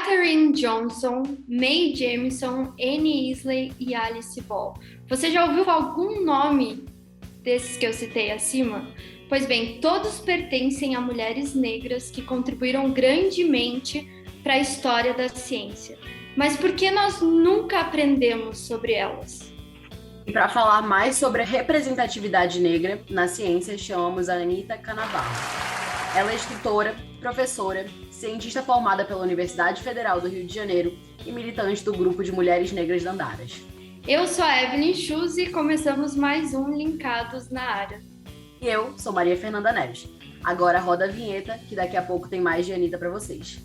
Katherine Johnson, Mae Jemison, Annie Isley e Alice Ball. Você já ouviu algum nome desses que eu citei acima? Pois bem, todos pertencem a mulheres negras que contribuíram grandemente para a história da ciência. Mas por que nós nunca aprendemos sobre elas? E para falar mais sobre a representatividade negra na ciência, chamamos a Anita Canavarro. Ela é escritora, professora, cientista formada pela Universidade Federal do Rio de Janeiro e militante do Grupo de Mulheres Negras de Andaras. Eu sou a Evelyn Schuz e começamos mais um Linkados na Área. E eu sou Maria Fernanda Neves. Agora roda a vinheta, que daqui a pouco tem mais de Anita para vocês.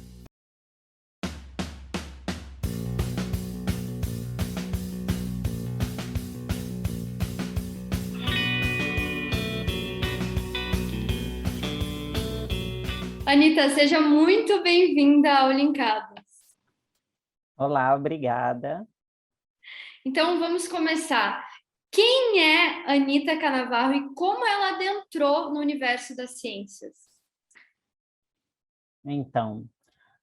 Anita, seja muito bem-vinda ao Linkados. Olá, obrigada. Então, vamos começar. Quem é Anita Canavarro e como ela adentrou no universo das ciências? Então,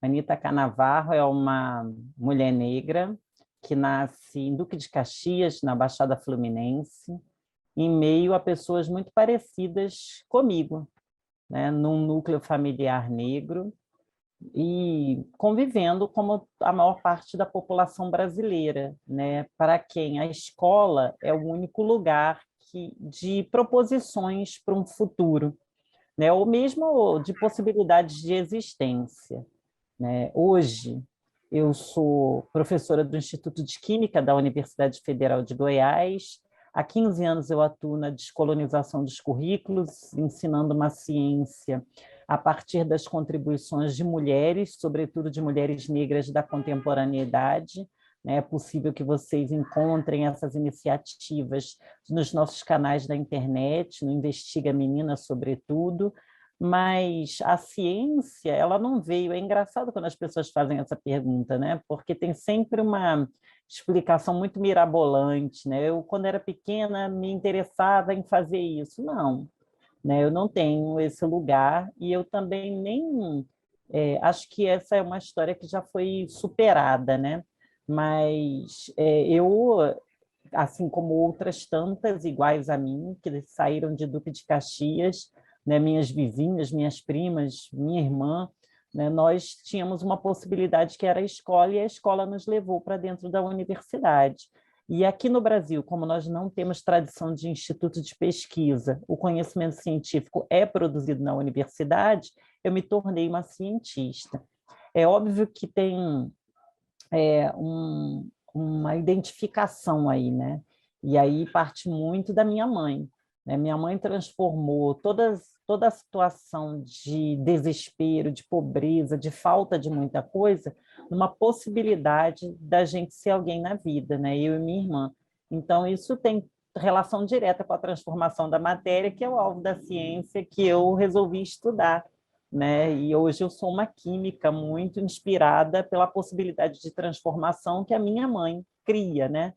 Anita Canavarro é uma mulher negra que nasce em Duque de Caxias, na Baixada Fluminense, em meio a pessoas muito parecidas comigo, né, num núcleo familiar negro e convivendo como a maior parte da população brasileira, né, para quem a escola é o único lugar de proposições para um futuro, né, ou mesmo de possibilidades de existência, né. Hoje, eu sou professora do Instituto de Química da Universidade Federal de Goiás. Há 15 anos eu atuo na descolonização dos currículos, ensinando uma ciência a partir das contribuições de mulheres, sobretudo de mulheres negras da contemporaneidade. É possível que vocês encontrem essas iniciativas nos nossos canais da internet, no Investiga Menina, sobretudo, mas a ciência, ela não veio. É engraçado quando as pessoas fazem essa pergunta, né? Porque tem sempre uma explicação muito mirabolante, né? Eu, quando era pequena, me interessava em fazer isso. Não, né? Eu não tenho esse lugar e eu também nem... acho que essa é uma história que já foi superada, né? Mas eu, assim como outras tantas iguais a mim, que saíram de Duque de Caxias, né, minhas vizinhas, minhas primas, minha irmã, né, nós tínhamos uma possibilidade que era a escola, e a escola nos levou para dentro da universidade. E aqui no Brasil, como nós não temos tradição de instituto de pesquisa, o conhecimento científico é produzido na universidade, eu me tornei uma cientista. É óbvio que tem uma identificação aí, né? E aí parte muito da minha mãe, né? Minha mãe transformou toda a situação de desespero, de pobreza, de falta de muita coisa, numa possibilidade da gente ser alguém na vida, né? Eu e minha irmã. Então, isso tem relação direta com a transformação da matéria, que é o alvo da ciência que eu resolvi estudar, né? E hoje eu sou uma química muito inspirada pela possibilidade de transformação que a minha mãe cria, né?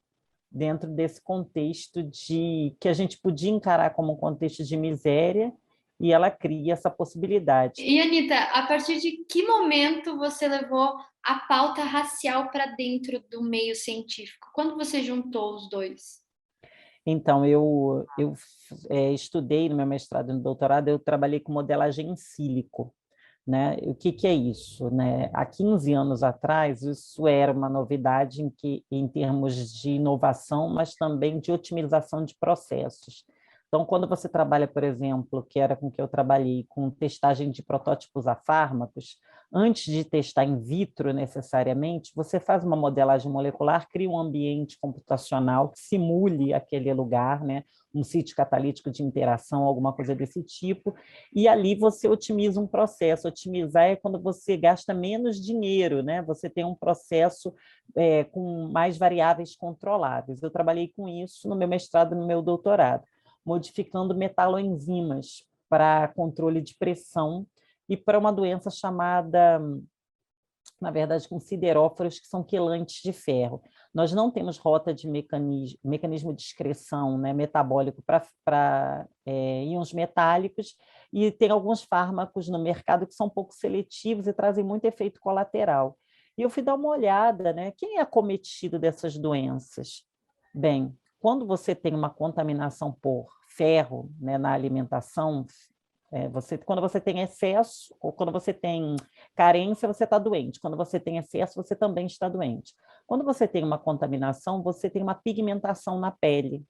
Dentro desse contexto que a gente podia encarar como um contexto de miséria, e ela cria essa possibilidade. E, Anita, a partir de que momento você levou a pauta racial para dentro do meio científico? Quando você juntou os dois? Então, eu estudei no meu mestrado e no doutorado, eu trabalhei com modelagem em sílico, né? O que é isso, né? Há 15 anos atrás, isso era uma novidade em termos de inovação, mas também de otimização de processos. Então, quando você trabalha, por exemplo, que era com que eu trabalhei, com testagem de protótipos a fármacos, antes de testar in vitro necessariamente, você faz uma modelagem molecular, cria um ambiente computacional que simule aquele lugar, né? Um sítio catalítico de interação, alguma coisa desse tipo, e ali você otimiza um processo. Otimizar é quando você gasta menos dinheiro, né? Você tem um processo com mais variáveis controláveis. Eu trabalhei com isso no meu mestrado e no meu doutorado, modificando metaloenzimas para controle de pressão e para uma doença chamada, na verdade, com sideróforos, que são quelantes de ferro. Nós não temos rota de mecanismo de excreção, né, metabólico para íons metálicos, e tem alguns fármacos no mercado que são pouco seletivos e trazem muito efeito colateral. E eu fui dar uma olhada, né? Quem é acometido dessas doenças? Bem, quando você tem uma contaminação por ferro, né, na alimentação, quando você tem excesso, ou quando você tem carência, você está doente. Quando você tem excesso, você também está doente. Quando você tem uma contaminação, você tem uma pigmentação na pele,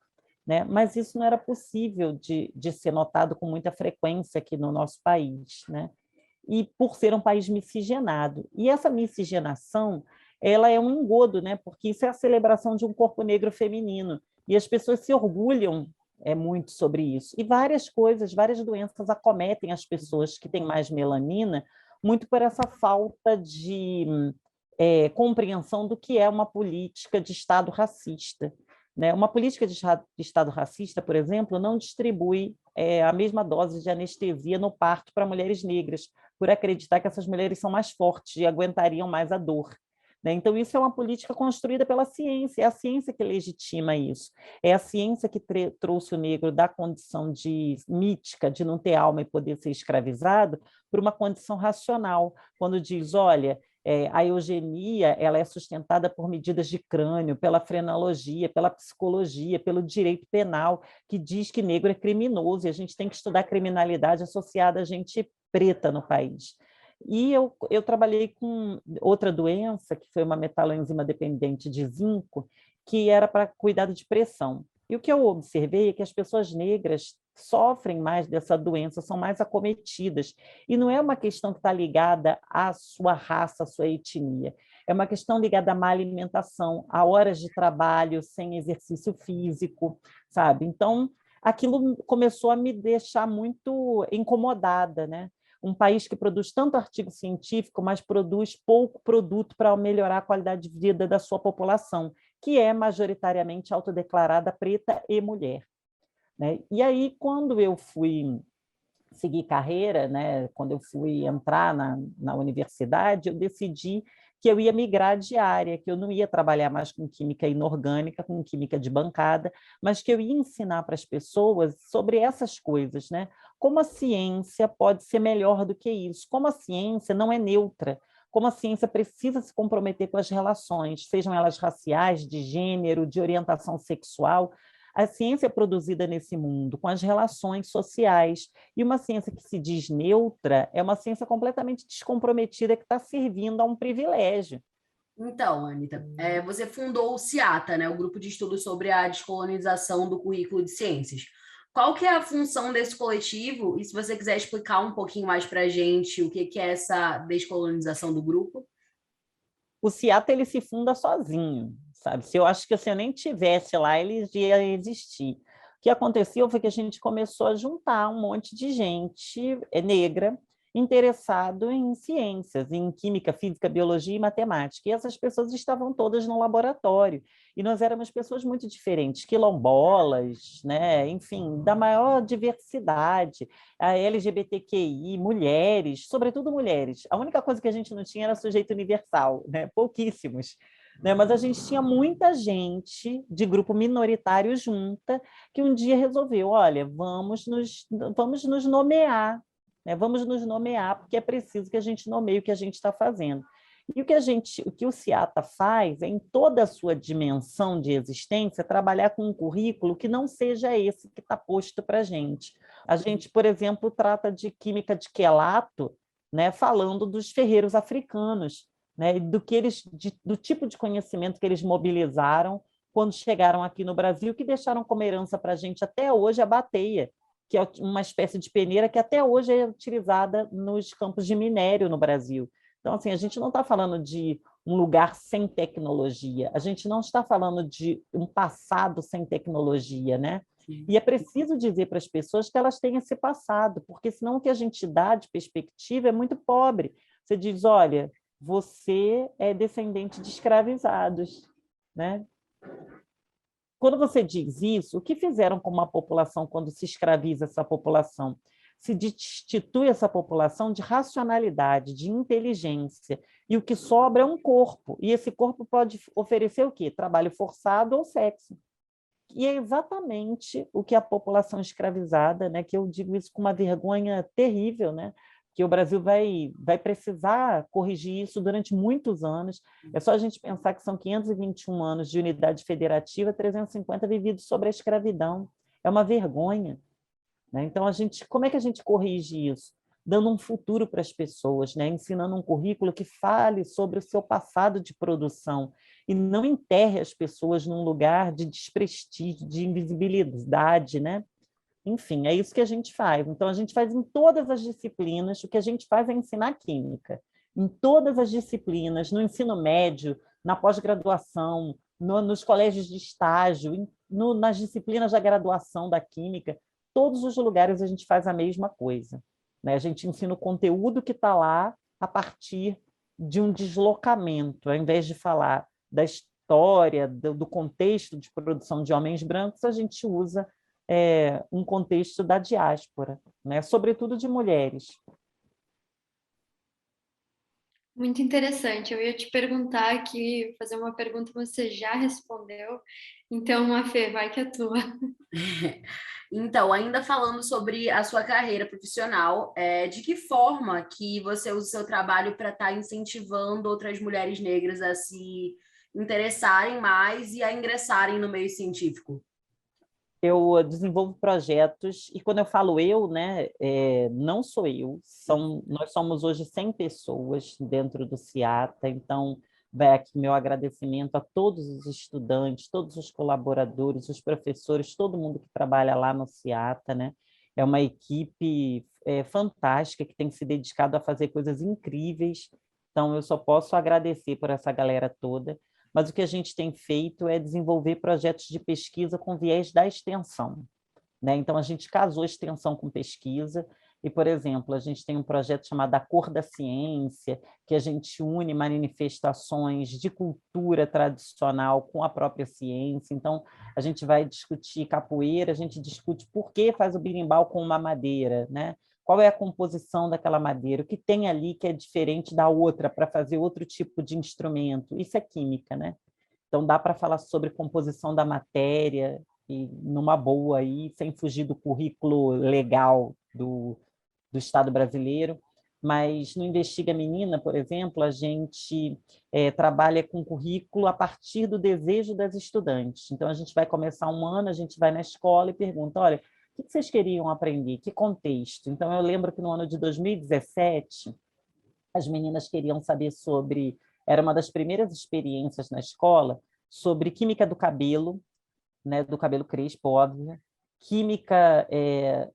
né? Mas isso não era possível de ser notado com muita frequência aqui no nosso país, né? E por ser um país miscigenado. E essa miscigenação, ela é um engodo, né? Porque isso é a celebração de um corpo negro feminino. E as pessoas se orgulham muito sobre isso. E várias coisas, várias doenças acometem as pessoas que têm mais melanina, muito por essa falta de compreensão do que é uma política de Estado racista, né? Uma política de Estado racista, por exemplo, não distribui a mesma dose de anestesia no parto para mulheres negras, por acreditar que essas mulheres são mais fortes e aguentariam mais a dor, né? Então, isso é uma política construída pela ciência, é a ciência que legitima isso. É a ciência que trouxe o negro da condição mítica, de não ter alma e poder ser escravizado, para uma condição racional, quando diz, olha, a eugenia ela é sustentada por medidas de crânio, pela frenologia, pela psicologia, pelo direito penal, que diz que negro é criminoso, e a gente tem que estudar criminalidade associada a gente preta no país. E eu trabalhei com outra doença, que foi uma metaloenzima dependente de zinco, que era para cuidado de pressão. E o que eu observei é que as pessoas negras sofrem mais dessa doença, são mais acometidas. E não é uma questão que está ligada à sua raça, à sua etnia. É uma questão ligada à má alimentação, a horas de trabalho sem exercício físico, sabe? Então, aquilo começou a me deixar muito incomodada, né? Um país que produz tanto artigo científico, mas produz pouco produto para melhorar a qualidade de vida da sua população, que é majoritariamente autodeclarada preta e mulher, né? E aí, quando eu fui seguir carreira, né, quando eu fui entrar na universidade, eu decidi que eu ia migrar de área, que eu não ia trabalhar mais com química inorgânica, com química de bancada, mas que eu ia ensinar para as pessoas sobre essas coisas, né? Como a ciência pode ser melhor do que isso, como a ciência não é neutra, como a ciência precisa se comprometer com as relações, sejam elas raciais, de gênero, de orientação sexual. A ciência produzida nesse mundo, com as relações sociais, e uma ciência que se diz neutra é uma ciência completamente descomprometida que está servindo a um privilégio. Então, Anita, você fundou o CIATA, né, o Grupo de Estudos sobre a Descolonização do Currículo de Ciências. Qual que é a função desse coletivo? E se você quiser explicar um pouquinho mais para a gente o que é essa descolonização do grupo? O CIATA ele se funda sozinho, sabe? Se eu acho que se eu nem tivesse lá, ele ia existir. O que aconteceu foi que a gente começou a juntar um monte de gente negra interessado em ciências, em química, física, biologia e matemática. E essas pessoas estavam todas no laboratório. E nós éramos pessoas muito diferentes, quilombolas, né? Enfim, da maior diversidade, a LGBTQI, mulheres, sobretudo mulheres. A única coisa que a gente não tinha era sujeito universal, né? Pouquíssimos. Né? Mas a gente tinha muita gente de grupo minoritário junta que um dia resolveu, olha, vamos nos nomear, né? Vamos nos nomear, porque é preciso que a gente nomeie o que a gente está fazendo. E o que o CIATA faz é, em toda a sua dimensão de existência, trabalhar com um currículo que não seja esse que está posto para a gente. A gente, por exemplo, trata de química de quelato, né, falando dos ferreiros africanos, né, do tipo de conhecimento que eles mobilizaram quando chegaram aqui no Brasil, que deixaram como herança para a gente até hoje a bateia, que é uma espécie de peneira que até hoje é utilizada nos campos de minério no Brasil. Então, assim, a gente não está falando de um lugar sem tecnologia, a gente não está falando de um passado sem tecnologia, né? E é preciso dizer para as pessoas que elas têm esse passado, porque senão o que a gente dá de perspectiva é muito pobre. Você diz, olha, você é descendente de escravizados, né? Quando você diz isso, o que fizeram com uma população quando se escraviza essa população? Se destitui essa população de racionalidade, de inteligência, e o que sobra é um corpo. E esse corpo pode oferecer o quê? Trabalho forçado ou sexo. E é exatamente o que a população escravizada, né, que eu digo isso com uma vergonha terrível, né, que o Brasil vai precisar corrigir isso durante muitos anos. É só a gente pensar que são 521 anos de unidade federativa, 350 vividos sobre a escravidão. É uma vergonha, né? Então, como é que a gente corrige isso? Dando um futuro para as pessoas, né? Ensinando um currículo que fale sobre o seu passado de produção e não enterre as pessoas num lugar de desprestígio, de invisibilidade, né? Enfim, é isso que a gente faz. Então, a gente faz em todas as disciplinas, o que a gente faz é ensinar química. Em todas as disciplinas, no ensino médio, na pós-graduação, nos colégios de estágio, nas disciplinas da graduação da química, todos os lugares a gente faz a mesma coisa, né? A gente ensina o conteúdo que está lá a partir de um deslocamento, ao invés de falar da história, do contexto de produção de homens brancos, a gente usa um contexto da diáspora, né? Sobretudo de mulheres. Muito interessante. Eu ia te perguntar aqui, fazer uma pergunta, você já respondeu. Então, Mafê, vai que é tua. Então, ainda falando sobre a sua carreira profissional, de que forma que você usa o seu trabalho para estar incentivando outras mulheres negras a se interessarem mais e a ingressarem no meio científico? Eu desenvolvo projetos, e quando eu falo eu, né, não sou eu, nós somos hoje 100 pessoas dentro do CIATA, então vai aqui meu agradecimento a todos os estudantes, todos os colaboradores, os professores, todo mundo que trabalha lá no CIATA, né? É uma equipe fantástica que tem se dedicado a fazer coisas incríveis, então eu só posso agradecer por essa galera toda. Mas o que a gente tem feito é desenvolver projetos de pesquisa com viés da extensão, né? Então, a gente casou extensão com pesquisa, e, por exemplo, a gente tem um projeto chamado A Cor da Ciência, que a gente une manifestações de cultura tradicional com a própria ciência. Então, a gente vai discutir capoeira, a gente discute por que faz o berimbau com uma madeira, né? Qual é a composição daquela madeira, o que tem ali que é diferente da outra para fazer outro tipo de instrumento. Isso é química, né? Então, dá para falar sobre composição da matéria e numa boa, aí, sem fugir do currículo legal do Estado brasileiro. Mas no Investiga Menina, por exemplo, a gente trabalha com currículo a partir do desejo das estudantes. Então, a gente vai começar um ano, a gente vai na escola e pergunta, olha, o que vocês queriam aprender? Que contexto? Então, eu lembro que no ano de 2017, as meninas queriam saber sobre... Era uma das primeiras experiências na escola sobre química do cabelo, né, do cabelo crespo, óbvio, química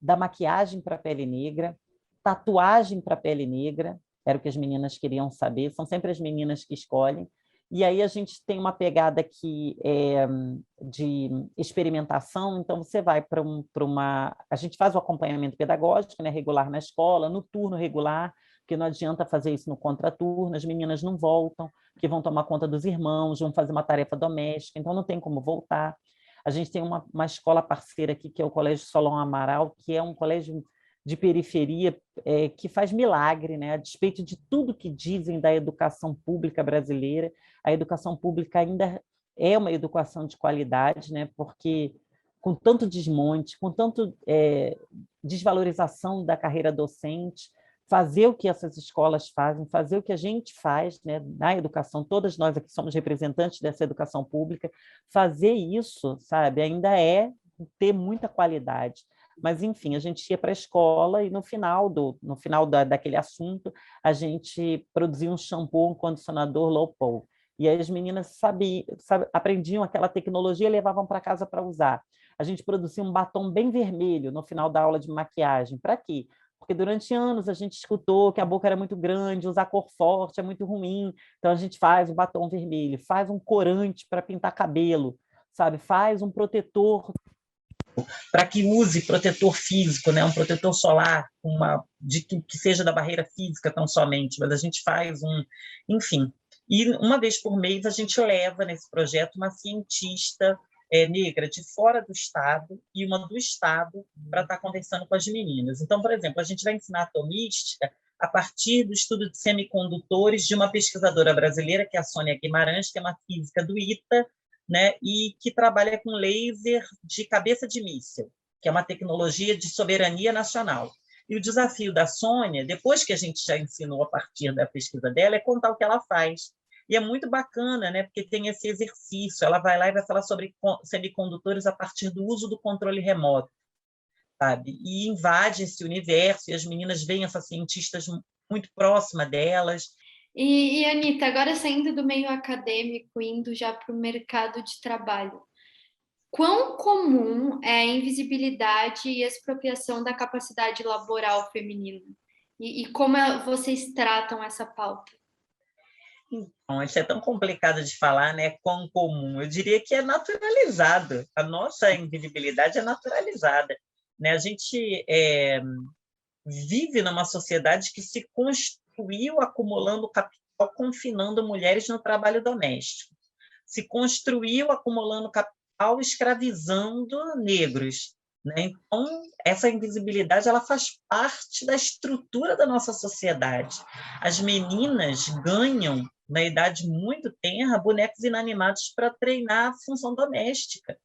da maquiagem para a pele negra, tatuagem para a pele negra, era o que as meninas queriam saber, são sempre as meninas que escolhem. E aí a gente tem uma pegada aqui de experimentação, então você vai para uma... A gente faz o acompanhamento pedagógico, né, regular na escola, no turno regular, porque não adianta fazer isso no contraturno, as meninas não voltam, porque vão tomar conta dos irmãos, vão fazer uma tarefa doméstica, então não tem como voltar. A gente tem uma escola parceira aqui, que é o Colégio Solon Amaral, que é um colégio de periferia que faz milagre, né? A despeito de tudo que dizem da educação pública brasileira, a educação pública ainda é uma educação de qualidade, né? Porque com tanto desmonte, com tanto desvalorização da carreira docente, fazer o que essas escolas fazem, fazer o que a gente faz, né, na educação, todas nós aqui somos representantes dessa educação pública, fazer isso, sabe, ainda é ter muita qualidade. Mas, enfim, a gente ia para a escola e no final daquele assunto, a gente produzia um shampoo, um condicionador low pole. E aí as meninas aprendiam aquela tecnologia e levavam para casa para usar. A gente produzia um batom bem vermelho no final da aula de maquiagem. Para quê? Porque durante anos a gente escutou que a boca era muito grande, usar cor forte é muito ruim, então a gente faz um batom vermelho, faz um corante para pintar cabelo, sabe? Faz um protetor para que use protetor físico, né? Um protetor solar, que seja da barreira física tão somente, mas a gente faz enfim. E uma vez por mês a gente leva nesse projeto uma cientista negra de fora do estado e uma do estado para estar conversando com as meninas. Então, por exemplo, a gente vai ensinar atomística a partir do estudo de semicondutores de uma pesquisadora brasileira, que é a Sônia Guimarães, que é uma física do ITA, né, e que trabalha com laser de cabeça de míssil, que é uma tecnologia de soberania nacional. E o desafio da Sônia, depois que a gente já ensinou a partir da pesquisa dela, é contar o que ela faz. E é muito bacana, né? Porque tem esse exercício. Ela vai lá e vai falar sobre semicondutores a partir do uso do controle remoto, sabe? E invade esse universo, e as meninas veem essas cientistas muito próximas delas. E, Anita, agora saindo do meio acadêmico, indo já para o mercado de trabalho, quão comum é a invisibilidade e expropriação da capacidade laboral feminina? E como vocês tratam essa pauta? Então, isso é tão complicado de falar, né? Quão comum. Eu diria que é naturalizado. A nossa invisibilidade é naturalizada, né? A gente vive numa sociedade que se construiu acumulando capital, confinando mulheres no trabalho doméstico. Se construiu acumulando capital, escravizando negros, né? Então, essa invisibilidade ela faz parte da estrutura da nossa sociedade. As meninas ganham, na idade muito tenra, bonecos inanimados para treinar a função doméstica,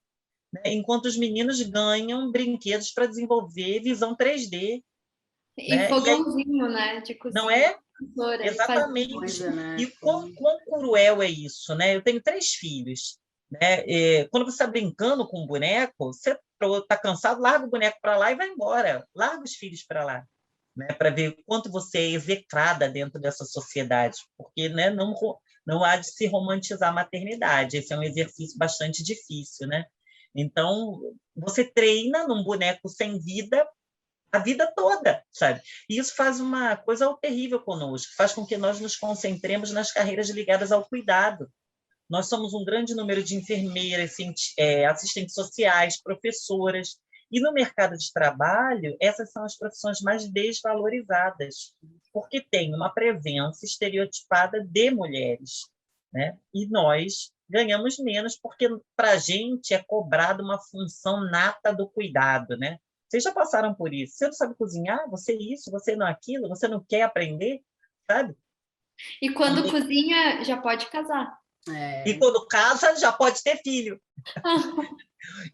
né? Enquanto os meninos ganham brinquedos para desenvolver visão 3D. E Né? fogãozinho, né? De cozinha. Não é? Tesoura, Exatamente. Coisa, né? E quão cruel é isso, né? Eu tenho 3 filhos, né? Quando você está brincando com um boneco, você está cansado, larga o boneco para lá e vai embora. Larga os filhos para lá, né? Para ver o quanto você é execrada dentro dessa sociedade, porque, né, não há de se romantizar a maternidade. Esse é um exercício bastante difícil, né? Então, você treina num boneco sem vida a vida toda, sabe? E isso faz uma coisa terrível conosco, faz com que nós nos concentremos nas carreiras ligadas ao cuidado. Nós somos um grande número de enfermeiras, assistentes sociais, professoras, e no mercado de trabalho, essas são as profissões mais desvalorizadas, porque tem uma presença estereotipada de mulheres, né? E nós ganhamos menos, porque para a gente é cobrada uma função nata do cuidado, né? Vocês já passaram por isso? Você não sabe cozinhar? Você isso, você não aquilo? Você não quer aprender? Sabe? E quando cozinha, já pode casar. E quando casa, já pode ter filho.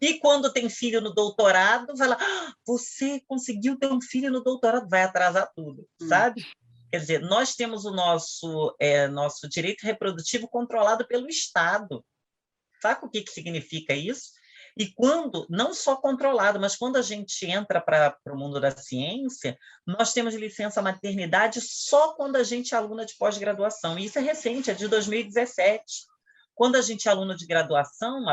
E quando tem filho no doutorado, vai lá, você conseguiu ter um filho no doutorado, vai atrasar tudo, sabe? Quer dizer, nós temos o nosso direito reprodutivo controlado pelo Estado. Sabe o que significa isso? E quando, não só controlado, mas quando a gente entra para o mundo da ciência, nós temos licença maternidade só quando a gente é aluna de pós-graduação. E isso é recente, é de 2017. Quando a gente é aluna de graduação,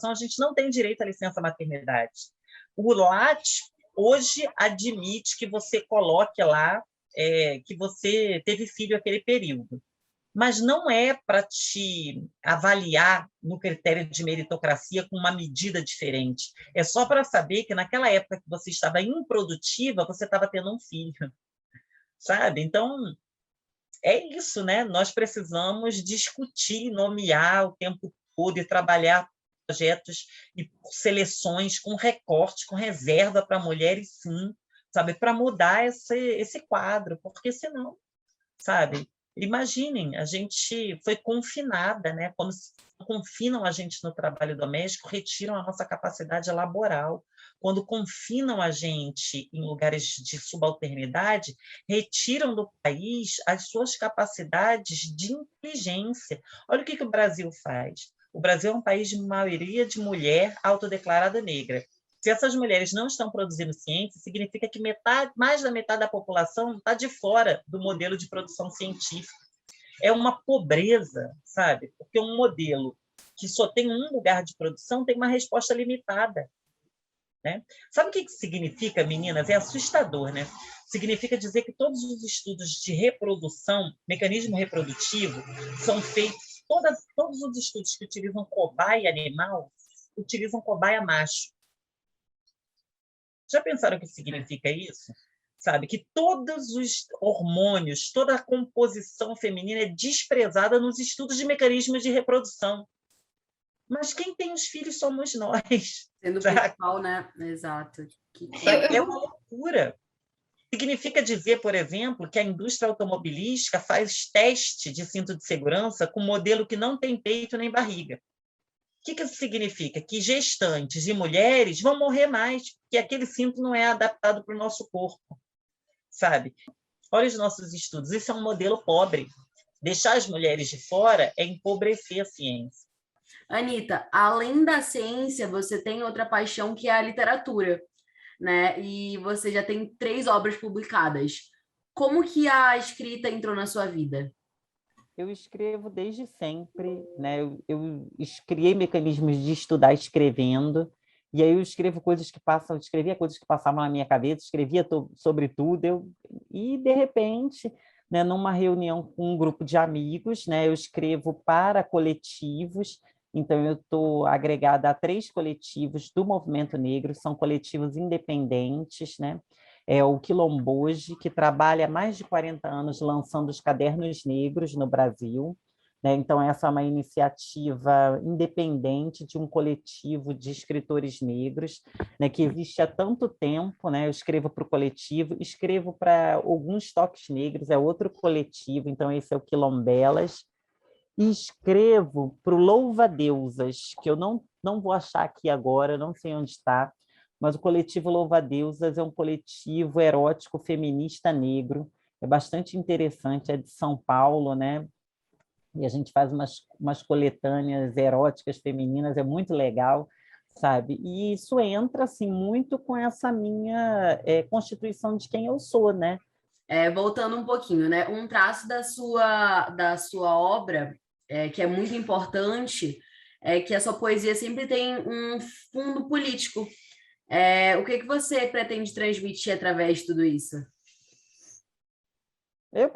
a gente não tem direito à licença maternidade. O LAT hoje admite que você coloque lá que você teve filho naquele período. Mas não é para te avaliar no critério de meritocracia com uma medida diferente. É só para saber que naquela época que você estava improdutiva, você estava tendo um filho, sabe? Então, é isso, né? Nós precisamos discutir, nomear o tempo todo e trabalhar projetos e seleções com recorte, com reserva para mulheres, sim, sabe? Para mudar esse quadro, porque senão, sabe? Imaginem, a gente foi confinada, né? Quando confinam a gente no trabalho doméstico, retiram a nossa capacidade laboral. Quando confinam a gente em lugares de subalternidade, retiram do país as suas capacidades de inteligência. Olha o que o Brasil faz. O Brasil é um país de maioria de mulher autodeclarada negra. Se essas mulheres não estão produzindo ciência, significa que mais da metade da população está de fora do modelo de produção científica. É uma pobreza, sabe? Porque um modelo que só tem um lugar de produção tem uma resposta limitada, né? Sabe o que significa, meninas? É assustador, né? Significa dizer que todos os estudos de reprodução, mecanismo reprodutivo, são feitos, todos os estudos que utilizam cobaia animal, utilizam cobaia macho. Já pensaram o que significa isso? Sabe? Que todos os hormônios, toda a composição feminina é desprezada nos estudos de mecanismos de reprodução. Mas quem tem os filhos somos nós. Sendo principal, né? Exato. É uma loucura. Significa dizer, por exemplo, que a indústria automobilística faz teste de cinto de segurança com modelo que não tem peito nem barriga. O que isso significa? Que gestantes e mulheres vão morrer mais, porque aquele cinto não é adaptado para o nosso corpo. sabe? Olha os nossos estudos, isso é um modelo pobre. Deixar as mulheres de fora é empobrecer a ciência. Anita, além da ciência, você tem outra paixão que é a literatura, né? E você já tem 3 obras publicadas. Como que a escrita entrou na sua vida? Eu escrevo desde sempre, né? Eu criei mecanismos de estudar escrevendo, e aí eu escrevia coisas que passavam na minha cabeça, escrevia sobre tudo, e de repente, né, numa reunião com um grupo de amigos, né, eu escrevo para coletivos. Então, eu estou agregada a 3 coletivos do movimento negro, são coletivos independentes, né? É o Quilomboje, que trabalha há mais de 40 anos lançando os cadernos negros no Brasil, né? Então, essa é uma iniciativa independente de um coletivo de escritores negros, né, que existe há tanto tempo, né? Eu escrevo para o coletivo, escrevo para alguns toques negros, é outro coletivo, então esse é o Quilombelas. E escrevo para o Louva-Deusas, que eu não vou achar aqui agora, não sei onde está, mas o coletivo Louva-Deusas é um coletivo erótico feminista negro, é bastante interessante, é de São Paulo, né? E a gente faz umas coletâneas eróticas femininas, é muito legal, sabe? E isso entra assim, muito com essa minha constituição de quem eu sou, né? Voltando um pouquinho, né? Um traço da sua obra, que é muito importante, é que a sua poesia sempre tem um fundo político. O que você pretende transmitir através de tudo isso? Eu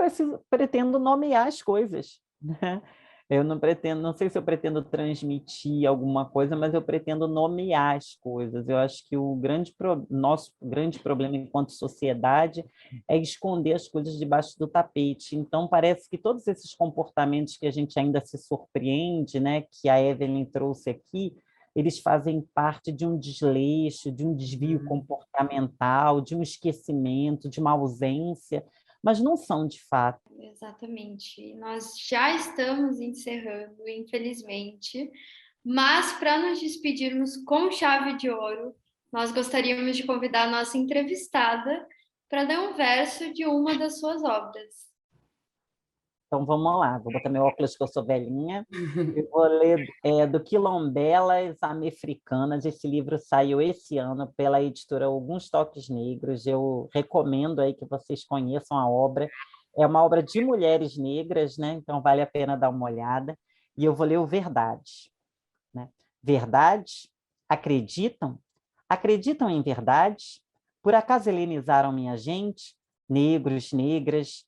pretendo nomear as coisas, né? Eu não sei se eu pretendo transmitir alguma coisa, mas eu pretendo nomear as coisas. Eu acho que nosso grande problema enquanto sociedade é esconder as coisas debaixo do tapete. Então, parece que todos esses comportamentos que a gente ainda se surpreende, né, que a Evelyn trouxe aqui, eles fazem parte de um desleixo, de um desvio comportamental, de um esquecimento, de uma ausência, mas não são de fato. Exatamente. Nós já estamos encerrando, infelizmente, mas para nos despedirmos com chave de ouro, nós gostaríamos de convidar a nossa entrevistada para ler um verso de uma das suas obras. Então, vamos lá. Vou botar meu óculos, que eu sou velhinha. Eu vou ler do Quilombelas Americanas. Esse livro saiu esse ano pela editora Alguns Toques Negros. Eu recomendo aí que vocês conheçam a obra. É uma obra de mulheres negras, né? Então, vale a pena dar uma olhada. E eu vou ler o Verdade, né? Verdade? Acreditam? Acreditam em verdade? Por acaso helenizaram minha gente? Negros, negras,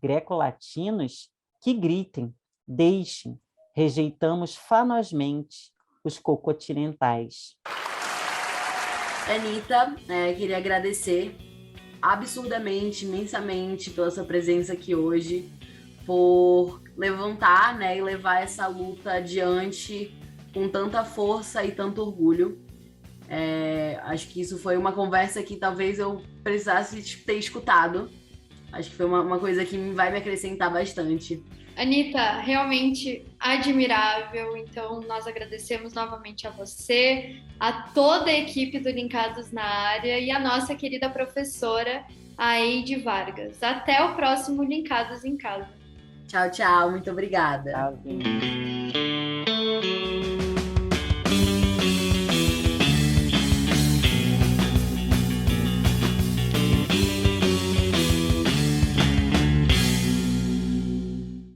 greco-latinos, que gritem, deixem, rejeitamos fanosmente os cocotinentais. Anita, queria agradecer absurdamente, imensamente pela sua presença aqui hoje, por levantar, né, e levar essa luta adiante com tanta força e tanto orgulho. Acho que isso foi uma conversa que talvez eu precisasse ter escutado. Acho que foi uma coisa que vai me acrescentar bastante. Anitta, realmente admirável. Então, nós agradecemos novamente a você, a toda a equipe do Linkados na Área e a nossa querida professora, a Eide Vargas. Até o próximo Linkados em Casa. Tchau, tchau. Muito obrigada. Tchauzinho.